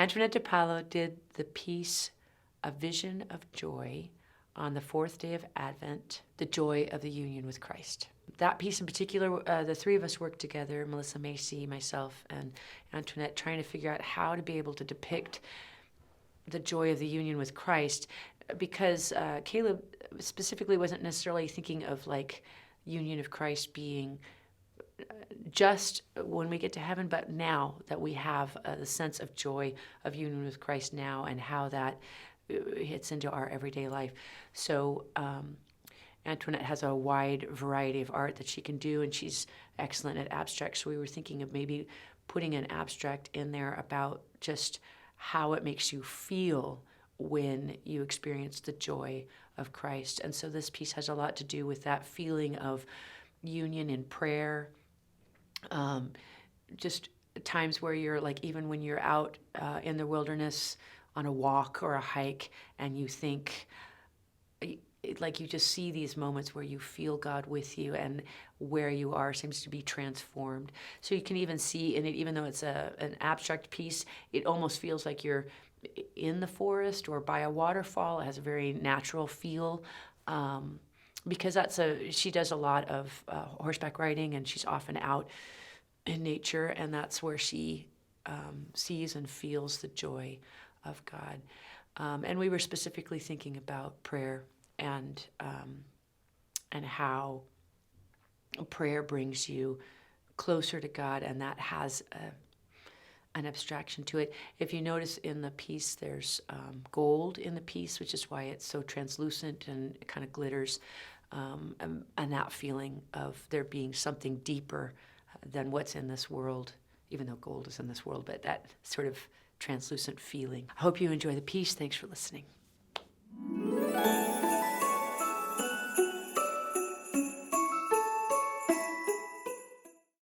Antoinette De Palva did the piece A Vision of Joy on the fourth day of Advent, the joy of the union with Christ. That piece in particular, the three of us worked together, Melissa Macy, myself, and Antoinette, trying to figure out how to be able to depict the joy of the union with Christ, because Caleb specifically wasn't necessarily thinking of like union of Christ being just when we get to heaven, but now that we have the sense of joy of union with Christ now, and how that hits into our everyday life. So Antoinette has a wide variety of art that she can do, and she's excellent at abstract. So we were thinking of maybe putting an abstract in there about just how it makes you feel when you experience the joy of Christ. And so this piece has a lot to do with that feeling of union in prayer, just times where you're like, even when you're out in the wilderness on a walk or a hike, and you think, like, you just see these moments where you feel God with you, and where you are seems to be transformed. So you can even see in it, even though it's an abstract piece, it almost feels like you're in the forest or by a waterfall. It has a very natural feel, because she does a lot of horseback riding, and she's often out in nature, and that's where she sees and feels the joy of God. And we were specifically thinking about prayer, and how prayer brings you closer to God, and that has an abstraction to it. If you notice in the piece, there's gold in the piece, which is why it's so translucent and it kind of glitters, and that feeling of there being something deeper than what's in this world, even though gold is in this world, but that sort of translucent feeling. I hope you enjoy the piece. Thanks for listening.